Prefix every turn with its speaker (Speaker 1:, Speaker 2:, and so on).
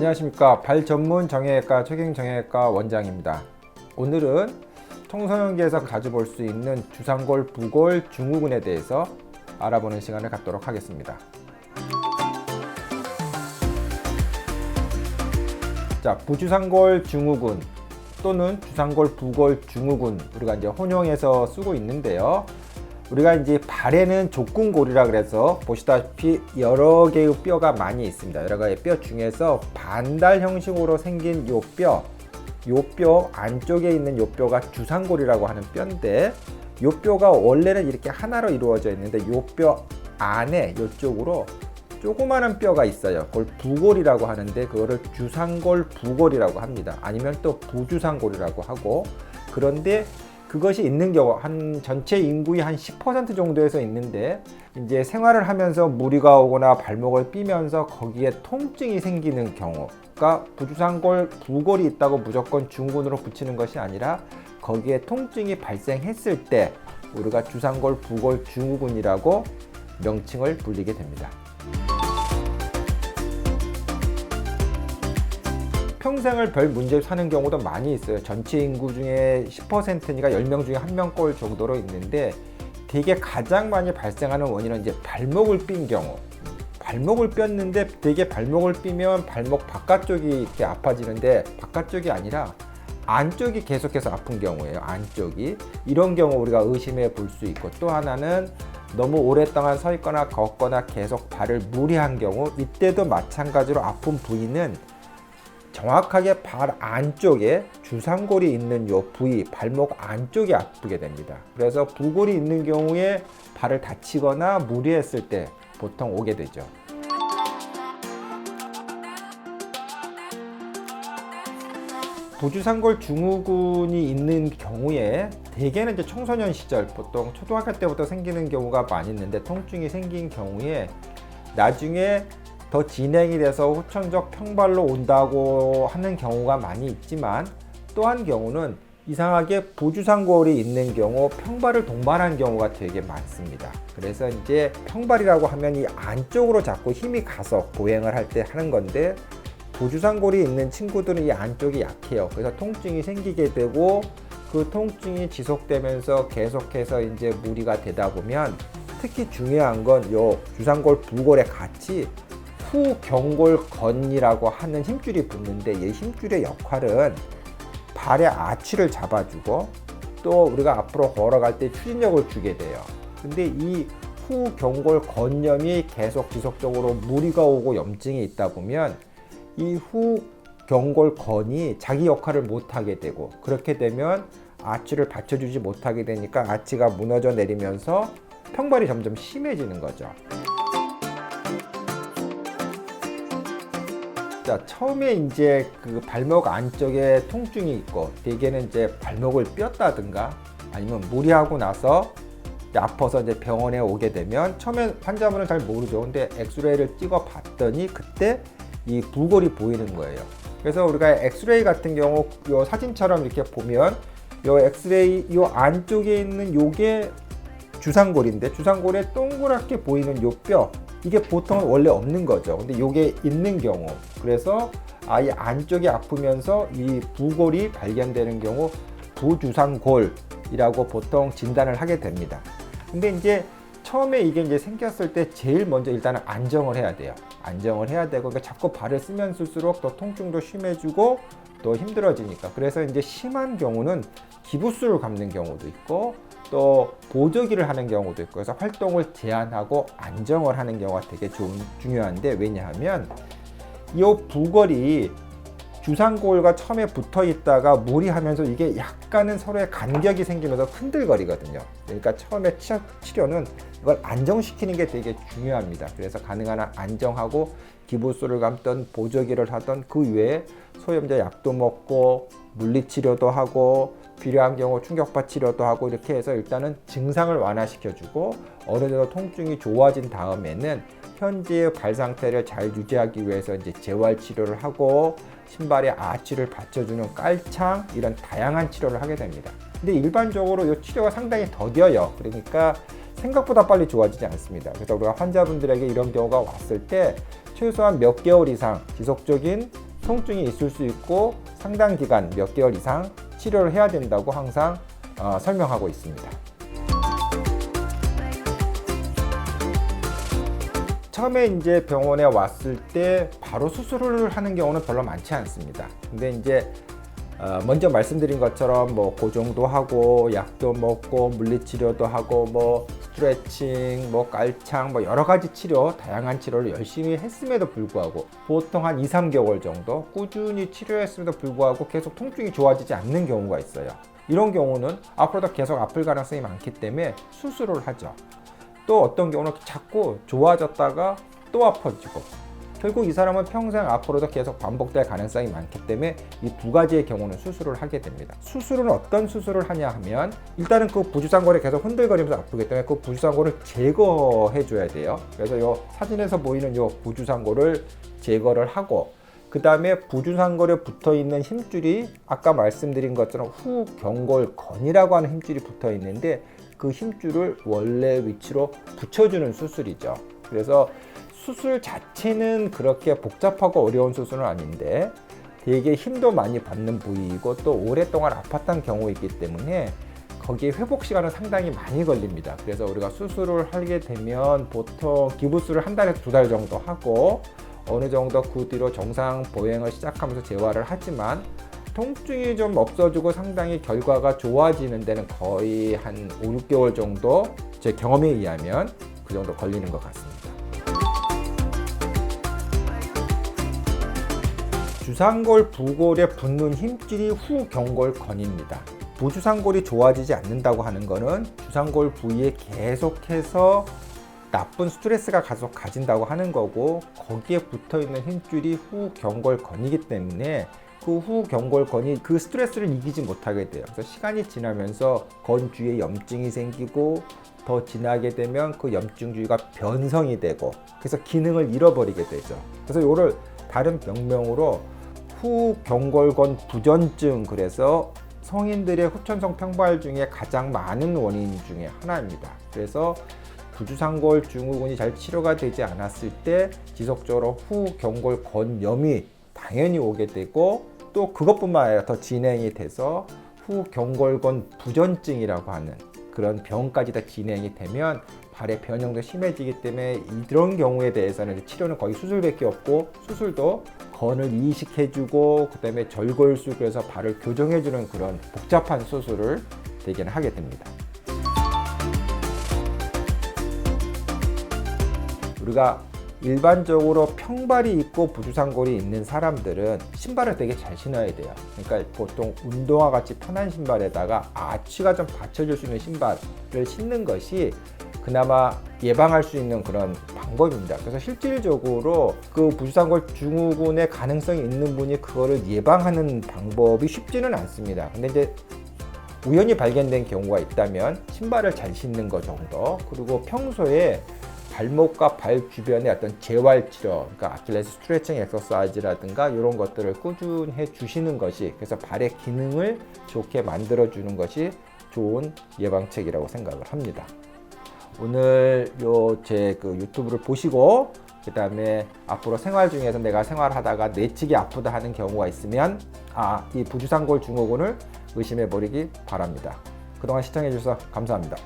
Speaker 1: 안녕하십니까. 발 전문 정형외과 최경정형외과 원장입니다. 오늘은 청소년기에서 자주 볼 수 있는 주상골, 부골, 증후군에 대해서 알아보는 시간을 갖도록 하겠습니다. 자, 부주상골 증후군 또는 주상골, 부골 증후군, 우리가 이제 혼용해서 쓰고 있는데요. 우리가 이제 발에는 족근골이라 그래서 보시다시피 여러 개의 뼈가 많이 있습니다. 여러 가지 뼈 중에서 반달 형식으로 생긴 요 뼈 안쪽에 있는 요 뼈가 주상골이라고 하는 뼈인데, 요 뼈가 원래는 이렇게 하나로 이루어져 있는데 요 뼈 안에 이쪽으로 조그마한 뼈가 있어요. 그걸 부골이라고 하는데 그거를 주상골 부골이라고 합니다. 아니면 또 부주상골이라고 하고, 그런데 그것이 있는 경우 한 전체 인구의 한 10% 정도에서 있는데, 이제 생활을 하면서 무리가 오거나 발목을 삐면서 거기에 통증이 생기는 경우가 부주상골 부골이 있다고 무조건 증후군으로 붙이는 것이 아니라, 거기에 통증이 발생했을 때 우리가 주상골 부골 증후군이라고 명칭을 불리게 됩니다. 평생을 별 문제 사는 경우도 많이 있어요. 전체 인구 중에 10%니까 10명 중에 1명꼴 정도로 있는데, 되게 가장 많이 발생하는 원인은 이제 발목을 삔 경우. 발목을 뼈는데 되게 발목을 삐면 발목 바깥쪽이 이렇게 아파지는데, 바깥쪽이 아니라 안쪽이 계속해서 아픈 경우예요. 안쪽이. 이런 경우 우리가 의심해 볼 수 있고, 또 하나는 너무 오랫동안 서 있거나 걷거나 계속 발을 무리한 경우, 이때도 마찬가지로 아픈 부위는 정확하게 발 안쪽에 주상골이 있는 요 부위, 발목 안쪽이 아프게 됩니다. 그래서 부골이 있는 경우에 발을 다치거나 무리했을 때 보통 오게 되죠. 부주상골 증후군이 있는 경우에 대개는 이제 청소년 시절, 보통 초등학교 때부터 생기는 경우가 많이 있는데, 통증이 생긴 경우에 나중에 더 진행이 돼서 후천적 평발로 온다고 하는 경우가 많이 있지만, 또 한 경우는 이상하게 부주상골이 있는 경우 평발을 동반한 경우가 되게 많습니다. 그래서 이제 평발이라고 하면 이 안쪽으로 자꾸 힘이 가서 보행을 할 때 하는 건데, 부주상골이 있는 친구들은 이 안쪽이 약해요. 그래서 통증이 생기게 되고, 그 통증이 지속되면서 계속해서 이제 무리가 되다 보면, 특히 중요한 건 요 주상골 부골에 같이 후경골건이라고 하는 힘줄이 붙는데, 이 힘줄의 역할은 발의 아치를 잡아주고, 또 우리가 앞으로 걸어갈 때 추진력을 주게 돼요. 근데 이 후경골건염이 계속 지속적으로 무리가 오고 염증이 있다 보면 이 후경골건이 자기 역할을 못하게 되고, 그렇게 되면 아치를 받쳐주지 못하게 되니까 아치가 무너져 내리면서 평발이 점점 심해지는 거죠. 자, 처음에 이제 그 발목 안쪽에 통증이 있고, 대개는 이제 발목을 뼈다든가 아니면 무리하고 나서 아파서 이제 병원에 오게 되면, 처음에 환자분은 잘 모르죠. 근데 엑스레이를 찍어 봤더니 그때 이 부골이 보이는 거예요. 그래서 우리가 엑스레이 같은 경우 요 사진처럼 이렇게 보면 요 엑스레이 요 안쪽에 있는 요게 주상골인데, 주상골에 동그랗게 보이는 요 뼈, 이게 보통은 원래 없는 거죠. 근데 요게 있는 경우, 그래서 아예 안쪽이 아프면서 이 부골이 발견되는 경우 부주상골이라고 보통 진단을 하게 됩니다. 근데 이제 처음에 이게 이제 생겼을 때 제일 먼저 일단은 안정을 해야 돼요. 안정을 해야 되고, 그러니까 자꾸 발을 쓰면 쓸수록 더 통증도 심해지고 또 힘들어지니까. 그래서 이제 심한 경우는 기부스를 감는 경우도 있고, 또 보조기를 하는 경우도 있고, 그래서 활동을 제한하고 안정을 하는 경우가 되게 중요한데, 왜냐하면 이 부골이 주상골과 처음에 붙어 있다가 무리하면서 이게 약간은 서로의 간격이 생기면서 흔들거리거든요. 그러니까 처음에 치료는 이걸 안정시키는 게 되게 중요합니다. 그래서 가능한 한 안정하고 기부스를 감던 보조기를 하던, 그 외에 소염제 약도 먹고 물리치료도 하고 필요한 경우 충격파 치료도 하고, 이렇게 해서 일단은 증상을 완화시켜주고, 어느 정도 통증이 좋아진 다음에는 현재의 발 상태를 잘 유지하기 위해서 이제 재활 치료를 하고, 신발에 아치를 받쳐주는 깔창, 이런 다양한 치료를 하게 됩니다. 근데 일반적으로 이 치료가 상당히 더뎌요. 그러니까 생각보다 빨리 좋아지지 않습니다. 그래서 우리가 환자분들에게 이런 경우가 왔을 때 최소한 몇 개월 이상 지속적인 통증이 있을 수 있고 상당 기간 몇 개월 이상 치료를 해야 된다고 항상 설명하고 있습니다. 처음에 이제 병원에 왔을 때 바로 수술을 하는 경우는 별로 많지 않습니다. 근데 이제 먼저 말씀드린 것처럼 뭐 고정도 하고 약도 먹고 물리치료도 하고 뭐 스트레칭, 뭐 깔창, 뭐 여러 가지 치료, 다양한 치료를 열심히 했음에도 불구하고 보통 한 2, 3개월 정도 꾸준히 치료했음에도 불구하고 계속 통증이 좋아지지 않는 경우가 있어요. 이런 경우는 앞으로도 계속 아플 가능성이 많기 때문에 수술을 하죠. 또 어떤 경우는 자꾸 좋아졌다가 또 아파지고 결국 이 사람은 평생 앞으로도 계속 반복될 가능성이 많기 때문에 이 두 가지의 경우는 수술을 하게 됩니다. 수술은 어떤 수술을 하냐 하면 일단은 그 부주상골이 계속 흔들거리면서 아프기 때문에 그 부주상골을 제거해 줘야 돼요. 그래서 이 사진에서 보이는 이 부주상골을 제거를 하고 그 다음에 부주상골에 붙어 있는 힘줄이 아까 말씀드린 것처럼 후경골건이라고 하는 힘줄이 붙어 있는데 그 힘줄을 원래 위치로 붙여주는 수술이죠. 그래서 수술 자체는 그렇게 복잡하고 어려운 수술은 아닌데 되게 힘도 많이 받는 부위이고 또 오랫동안 아팠던 경우이기 때문에 거기에 회복 시간은 상당히 많이 걸립니다. 그래서 우리가 수술을 하게 되면 보통 기부술을 한 달에서 2달 정도 하고 어느 정도 그 뒤로 정상 보행을 시작하면서 재활을 하지만 통증이 좀 없어지고 상당히 결과가 좋아지는 데는 거의 한 5, 6개월 정도 제 경험에 의하면 그 정도 걸리는 것 같습니다. 주상골 부골에 붙는 힘줄이 후경골건입니다. 부주상골이 좋아지지 않는다고 하는 것은 주상골 부위에 계속해서 나쁜 스트레스가 계속 가진다고 하는 거고 거기에 붙어있는 힘줄이 후경골건이기 때문에 그 후경골건이 그 스트레스를 이기지 못하게 돼요. 그래서 시간이 지나면서 건 주위에 염증이 생기고 더 지나게 되면 그 염증 주위가 변성이 되고 그래서 기능을 잃어버리게 되죠. 그래서 이거를 다른 병명으로 후경골건 부전증, 그래서 성인들의 후천성 평발 중에 가장 많은 원인 중에 하나입니다. 그래서 부주상골 증후군이 잘 치료가 되지 않았을 때 지속적으로 후경골건염이 당연히 오게 되고 또 그것뿐만 아니라 더 진행이 돼서 후경골건 부전증이라고 하는 그런 병까지 다 진행이 되면 발의 변형도 심해지기 때문에 이런 경우에 대해서는 치료는 거의 수술밖에 없고 수술도 건을 이식해주고 그 다음에 절골술, 그래서 발을 교정해주는 그런 복잡한 수술을 대개는 하게 됩니다. 우리가 일반적으로 평발이 있고 부주상골이 있는 사람들은 신발을 되게 잘 신어야 돼요. 그러니까 보통 운동화 같이 편한 신발에다가 아치가 좀 받쳐줄 수 있는 신발을 신는 것이 그나마 예방할 수 있는 그런 방법입니다. 그래서 실질적으로 그 부주상골 증후군의 가능성이 있는 분이 그거를 예방하는 방법이 쉽지는 않습니다. 근데 이제 우연히 발견된 경우가 있다면 신발을 잘 신는 것 정도, 그리고 평소에 발목과 발 주변의 어떤 재활 치료, 그러니까 아킬레스 스트레칭 엑서사이즈라든가 이런 것들을 꾸준히 해 주시는 것이, 그래서 발의 기능을 좋게 만들어 주는 것이 좋은 예방책이라고 생각을 합니다. 오늘 제 유튜브를 보시고 그 다음에 앞으로 생활 중에서 내가 생활하다가 내측이 아프다 하는 경우가 있으면 이 부주상골 증후군을 의심해 버리기 바랍니다. 그동안 시청해 주셔서 감사합니다.